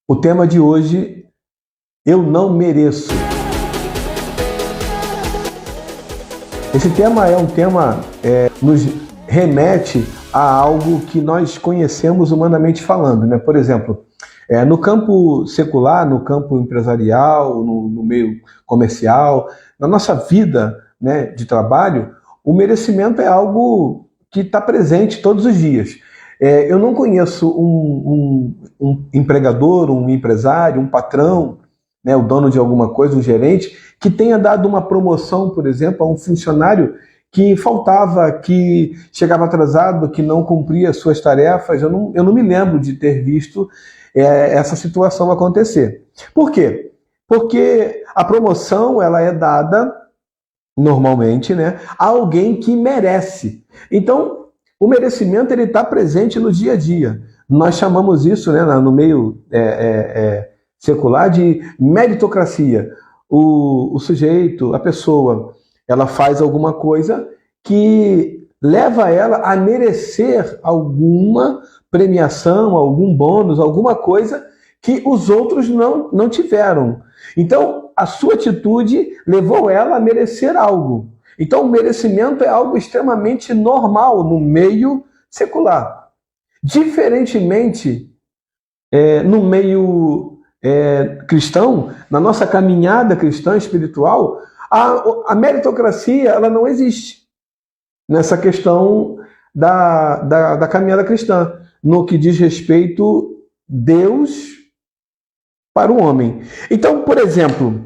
O tema de hoje, eu não mereço. Esse tema é um tema nos remete a algo que nós conhecemos humanamente falando, né? Por exemplo, no campo secular, no campo empresarial, no meio comercial, na nossa vida, né, de trabalho, o merecimento é algo que está presente todos os dias. Eu não conheço um empregador, um empresário, um patrão, né, o dono de alguma coisa, um gerente, que tenha dado uma promoção, por exemplo, a um funcionário que faltava, que chegava atrasado, que não cumpria as suas tarefas. Eu não me lembro de ter visto essa situação acontecer. Por quê? Porque a promoção ela é dada, normalmente, né, a alguém que merece. Então, o merecimento ele está presente no dia a dia. Nós chamamos isso, né, no meio secular de meritocracia. O sujeito, a pessoa, ela faz alguma coisa que leva ela a merecer alguma premiação, algum bônus, alguma coisa que os outros não tiveram. Então, a sua atitude levou ela a merecer algo. Então, o merecimento é algo extremamente normal no meio secular. Diferentemente, no meio cristão, na nossa caminhada cristã espiritual, a meritocracia ela não existe nessa questão da caminhada cristã, no que diz respeito Deus para o homem. Então, por exemplo,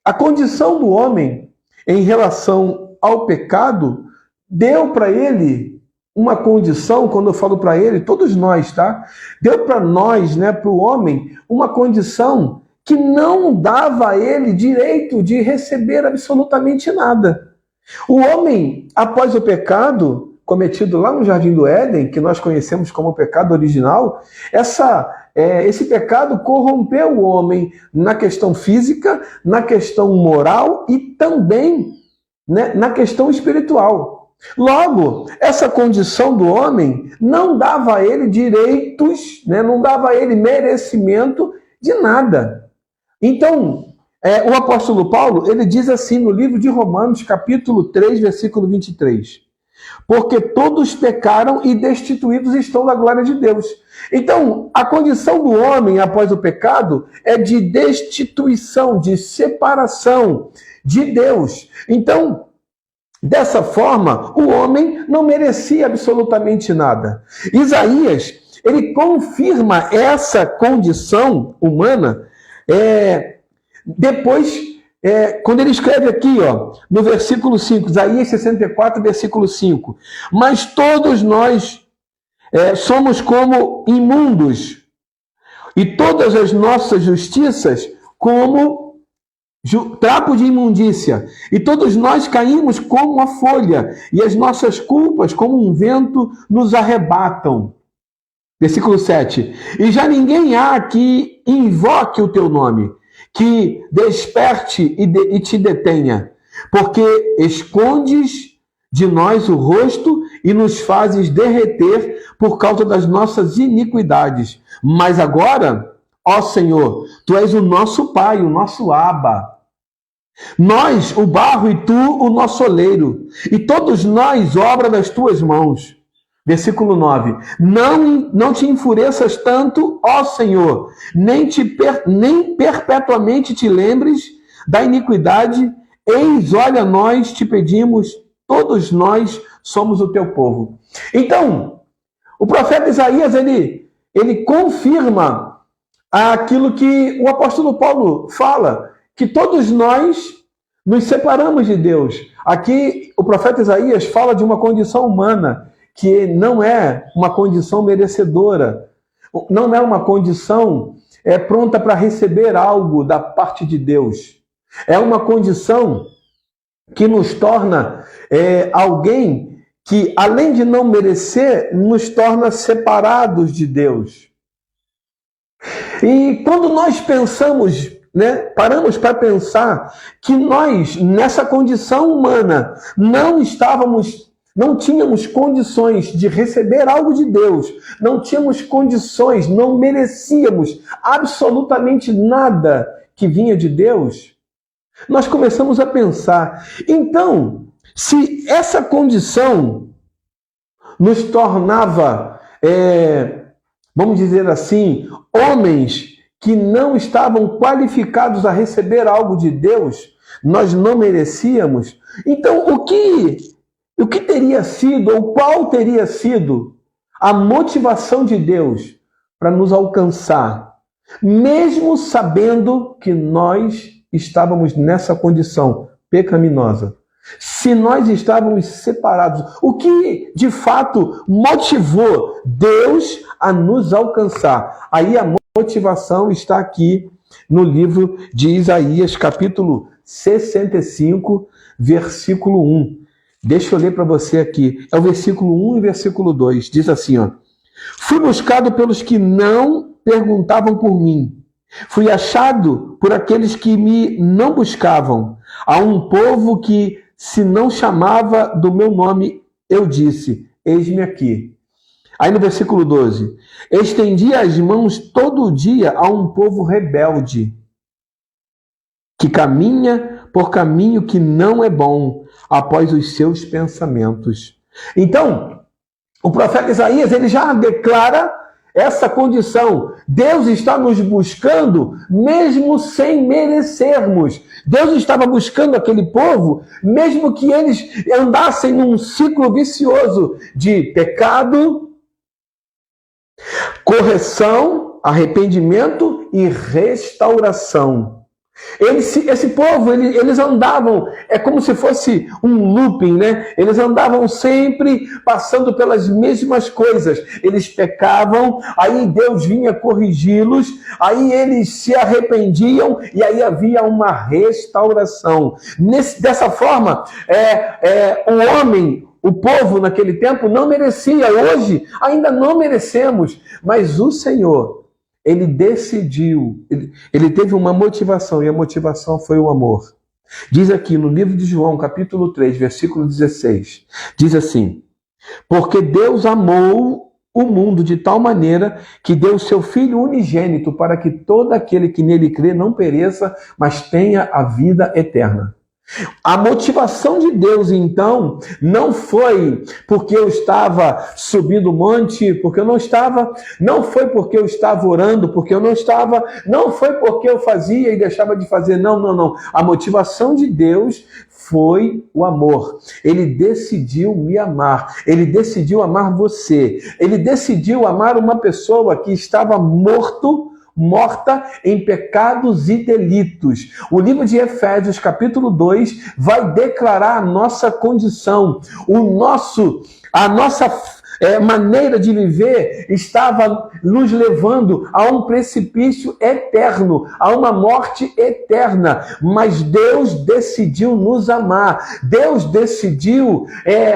a condição do homem em relação ao pecado deu para ele uma condição, quando eu falo para ele, todos nós, tá? Deu para nós, né, para o homem, uma condição que não dava a ele direito de receber absolutamente nada. O homem, após o pecado cometido lá no Jardim do Éden, que nós conhecemos como o pecado original, esse pecado corrompeu o homem na questão física, na questão moral e também, né, na questão espiritual. Logo, essa condição do homem não dava a ele direitos, né, não dava a ele merecimento de nada. Então, o apóstolo Paulo, ele diz assim no livro de Romanos, capítulo 3, versículo 23. Porque todos pecaram e destituídos estão da glória de Deus. Então, a condição do homem após o pecado é de destituição, de separação de Deus. Então, dessa forma, o homem não merecia absolutamente nada. Isaías, ele confirma essa condição humana depois, quando ele escreve aqui, no versículo 5, Isaías 64, versículo 5. Mas todos nós somos como imundos, e todas as nossas justiças como trapo de imundícia, e todos nós caímos como uma folha, e as nossas culpas como um vento nos arrebatam. Versículo 7. E já ninguém há que invoque o teu nome, que desperte e te detenha, porque escondes de nós o rosto e nos fazes derreter por causa das nossas iniquidades. Mas agora, ó Senhor, tu és o nosso Pai, o nosso Abba. Nós, o barro, e tu, o nosso oleiro, e todos nós, obra das tuas mãos. Versículo 9. Não te enfureças tanto, ó Senhor, nem perpetuamente te lembres da iniquidade. Eis, olha, nós te pedimos, todos nós somos o teu povo. Então, o profeta Isaías, ele confirma aquilo que o apóstolo Paulo fala, que todos nós nos separamos de Deus. Aqui, o profeta Isaías fala de uma condição humana, que não é uma condição merecedora, não é uma condição pronta para receber algo da parte de Deus. É uma condição que nos torna alguém que, além de não merecer, nos torna separados de Deus. E quando nós pensamos, né, paramos para pensar que nós, nessa condição humana, não estávamos não tínhamos condições de receber algo de Deus, não tínhamos condições, não merecíamos absolutamente nada que vinha de Deus, nós começamos a pensar, então, se essa condição nos tornava, vamos dizer assim, homens que não estavam qualificados a receber algo de Deus, nós não merecíamos, então o que teria sido, ou qual teria sido a motivação de Deus para nos alcançar, mesmo sabendo que nós estávamos nessa condição pecaminosa? Se nós estávamos separados, o que de fato motivou Deus a nos alcançar? Aí a motivação está aqui no livro de Isaías, capítulo 65, versículo 1. Deixa eu ler para você aqui. É o versículo 1 e versículo 2. Diz assim, ó: fui buscado pelos que não perguntavam por mim. Fui achado por aqueles que me não buscavam. A um povo que se não chamava do meu nome, eu disse, eis-me aqui. Aí no versículo 12, estendi as mãos todo dia a um povo rebelde, que caminha por caminho que não é bom, após os seus pensamentos. Então, o profeta Isaías, ele já declara essa condição. Deus está nos buscando mesmo sem merecermos. Deus estava buscando aquele povo, mesmo que eles andassem num ciclo vicioso de pecado, correção, arrependimento e restauração. Esse povo, eles andavam, é como se fosse um looping, né? Eles andavam sempre passando pelas mesmas coisas. Eles pecavam, aí Deus vinha corrigi-los, aí eles se arrependiam e aí havia uma restauração. Dessa forma, o homem, o povo naquele tempo não merecia. Hoje ainda não merecemos, mas o Senhor, ele decidiu, ele teve uma motivação, e a motivação foi o amor. Diz aqui no livro de João, capítulo 3, versículo 16, diz assim: porque Deus amou o mundo de tal maneira que deu o seu Filho unigênito para que todo aquele que nele crê não pereça, mas tenha a vida eterna. A motivação de Deus, então, não foi porque eu estava subindo o monte, porque eu não estava, não foi porque eu estava orando, porque eu não estava, não foi porque eu fazia e deixava de fazer, não. A motivação de Deus foi o amor. Ele decidiu me amar, ele decidiu amar você, ele decidiu amar uma pessoa que estava morta em pecados e delitos. O livro de Efésios, capítulo 2, vai declarar a nossa condição, a nossa maneira de viver estava nos levando a um precipício eterno, a uma morte eterna, mas Deus decidiu nos amar. Deus decidiu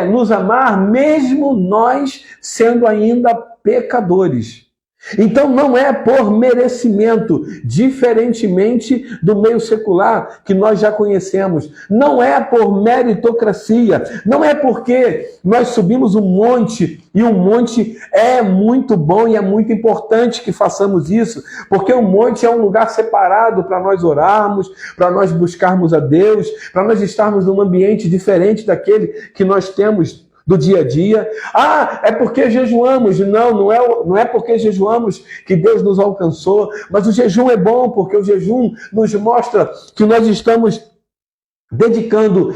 nos amar mesmo nós sendo ainda pecadores. Então não é por merecimento, diferentemente do meio secular que nós já conhecemos. Não é por meritocracia, não é porque nós subimos um monte e um monte é muito bom e é muito importante que façamos isso, porque o monte é um lugar separado para nós orarmos, para nós buscarmos a Deus, para nós estarmos num ambiente diferente daquele que nós temos do dia a dia. É porque jejuamos. Não é porque jejuamos que Deus nos alcançou, mas o jejum é bom, porque o jejum nos mostra que nós estamos dedicando,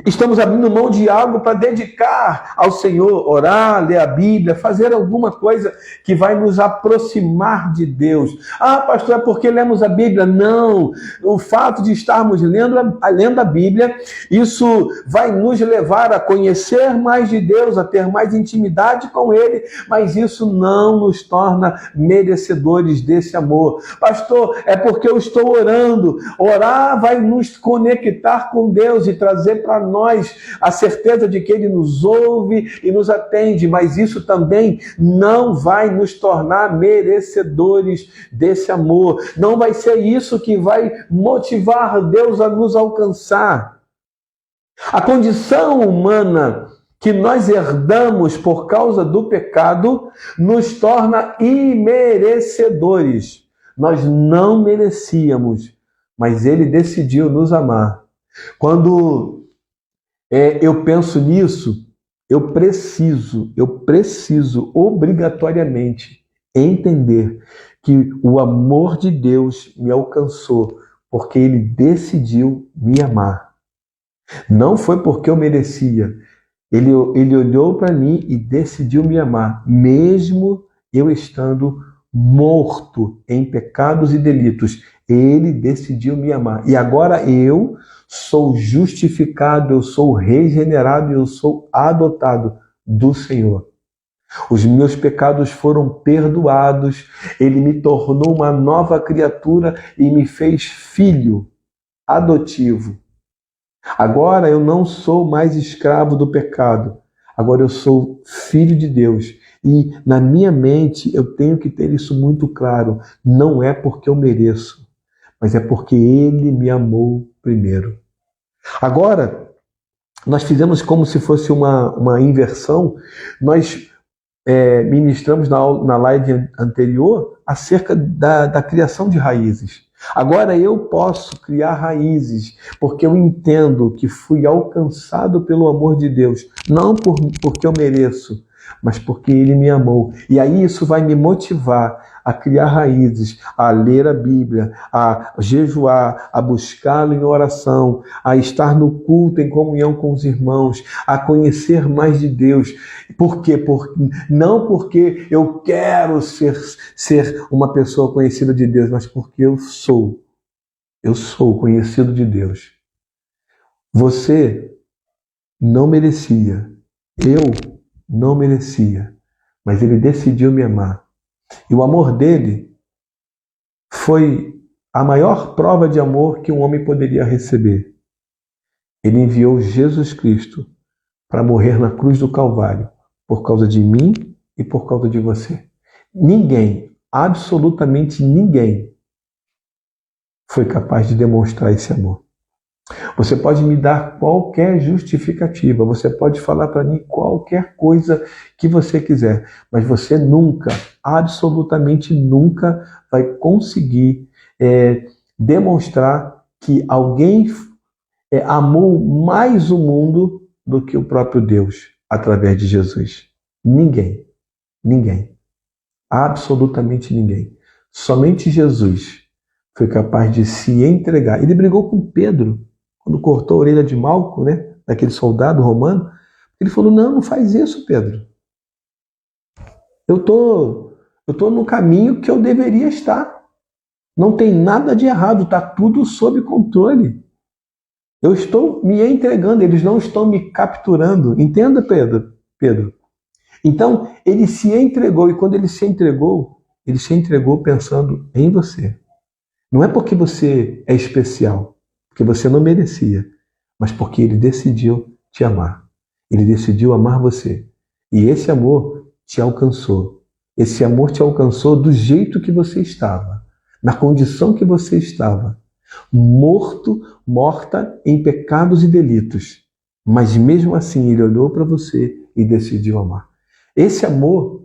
estamos abrindo mão de algo para dedicar ao Senhor, orar, ler a Bíblia, fazer alguma coisa que vai nos aproximar de Deus. Pastor, é porque lemos a Bíblia? Não, o fato de estarmos lendo a Bíblia, isso vai nos levar a conhecer mais de Deus, a ter mais intimidade com Ele, mas isso não nos torna merecedores desse amor. Pastor, é porque eu estou orando. Orar vai nos conectar com Deus e trazer para nós a certeza de que Ele nos ouve e nos atende, mas isso também não vai nos tornar merecedores desse amor. Não vai ser isso que vai motivar Deus a nos alcançar. A condição humana que nós herdamos por causa do pecado nos torna imerecedores. Nós não merecíamos, mas Ele decidiu nos amar. Quando eu penso nisso, eu preciso obrigatoriamente entender que o amor de Deus me alcançou porque Ele decidiu me amar. Não foi porque eu merecia. Ele olhou para mim e decidiu me amar, mesmo eu estando morto em pecados e delitos. Ele decidiu me amar. E agora eu sou justificado, eu sou regenerado, eu sou adotado do Senhor. Os meus pecados foram perdoados, Ele me tornou uma nova criatura e me fez filho adotivo. Agora eu não sou mais escravo do pecado, agora eu sou filho de Deus. E na minha mente eu tenho que ter isso muito claro, não é porque eu mereço, mas é porque Ele me amou primeiro. Agora, nós fizemos como se fosse uma inversão, nós ministramos na live anterior acerca da criação de raízes. Agora eu posso criar raízes, porque eu entendo que fui alcançado pelo amor de Deus, não porque eu mereço, mas porque Ele me amou. E aí isso vai me motivar a criar raízes, a ler a Bíblia, a jejuar, a buscá-lo em oração, a estar no culto em comunhão com os irmãos, a conhecer mais de Deus. Por quê? Não porque eu quero ser uma pessoa conhecida de Deus, mas porque eu sou conhecido de Deus. Você não merecia, eu não merecia, mas Ele decidiu me amar. E o amor dele foi a maior prova de amor que um homem poderia receber. Ele enviou Jesus Cristo para morrer na cruz do Calvário, por causa de mim e por causa de você. Ninguém, absolutamente ninguém, foi capaz de demonstrar esse amor. Você pode me dar qualquer justificativa, você pode falar para mim qualquer coisa que você quiser, mas você nunca, absolutamente nunca, vai conseguir demonstrar que alguém amou mais o mundo do que o próprio Deus através de Jesus. Ninguém. Ninguém. Absolutamente ninguém. Somente Jesus foi capaz de se entregar. Ele brigou com Pedro quando cortou a orelha de Malco, né, daquele soldado romano. Ele falou: não faz isso, Pedro. Eu tô no caminho que eu deveria estar. Não tem nada de errado, está tudo sob controle. Eu estou me entregando, eles não estão me capturando. Entenda, Pedro. Então, ele se entregou, e quando ele se entregou pensando em você. Não é porque você é especial, porque você não merecia, mas porque Ele decidiu te amar. Ele decidiu amar você. E esse amor te alcançou. Esse amor te alcançou do jeito que você estava, na condição que você estava. Morta em pecados e delitos. Mas mesmo assim Ele olhou para você e decidiu amar. Esse amor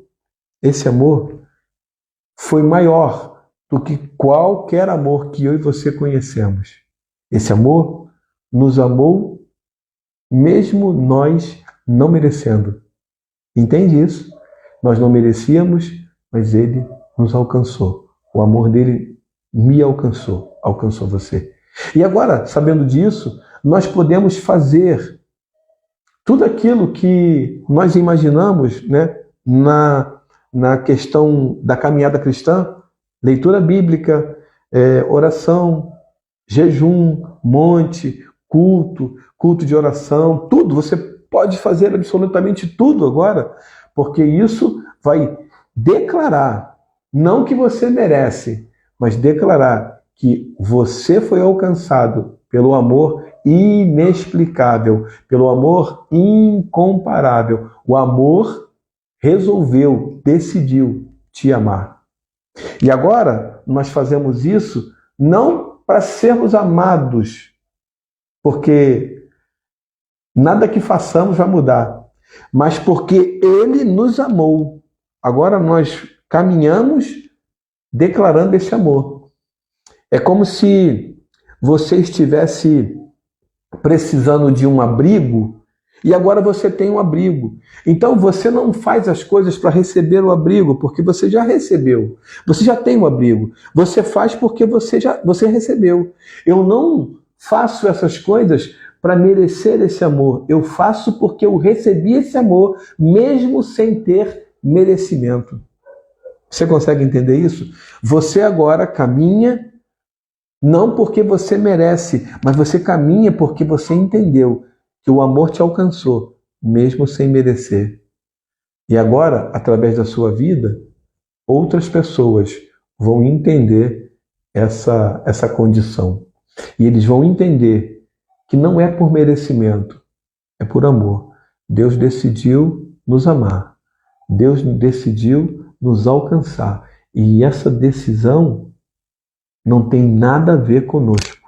foi maior do que qualquer amor que eu e você conhecemos. Esse amor nos amou mesmo nós não merecendo. Entende isso? Nós não merecíamos, mas Ele nos alcançou. O amor dele me alcançou você. E agora, sabendo disso, nós podemos fazer tudo aquilo que nós imaginamos, né, na questão da caminhada cristã: leitura bíblica, oração, jejum, monte, culto de oração, tudo. Você pode fazer absolutamente tudo agora, porque isso vai declarar, não que você merece, mas declarar que você foi alcançado pelo amor inexplicável, pelo amor incomparável. O amor resolveu, decidiu te amar. E agora nós fazemos isso não para sermos amados, porque nada que façamos vai mudar, mas porque Ele nos amou. Agora nós caminhamos declarando esse amor. É como se você estivesse precisando de um abrigo e agora você tem um abrigo. Então você não faz as coisas para receber o abrigo, porque você já recebeu. Você já tem o abrigo. Você faz porque você recebeu. Eu não faço essas coisas para merecer esse amor. Eu faço porque eu recebi esse amor, mesmo sem ter merecimento. Você consegue entender isso? Você agora caminha não porque você merece, mas você caminha porque você entendeu que o amor te alcançou, mesmo sem merecer. E agora, através da sua vida, outras pessoas vão entender essa condição. E eles vão entender que não é por merecimento, é por amor. Deus decidiu nos amar. Deus decidiu nos alcançar. E essa decisão não tem nada a ver conosco,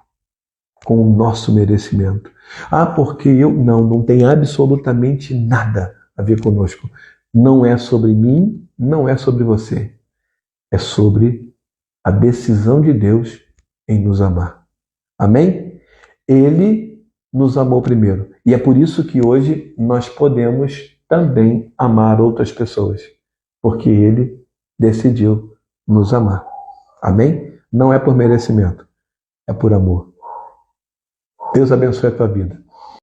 com o nosso merecimento. Ah, porque eu... Não tem absolutamente nada a ver conosco. Não é sobre mim, não é sobre você. É sobre a decisão de Deus em nos amar. Amém? Ele nos amou primeiro. E é por isso que hoje nós podemos também amar outras pessoas. Porque Ele decidiu nos amar. Amém? Não é por merecimento, é por amor. Deus abençoe a tua vida.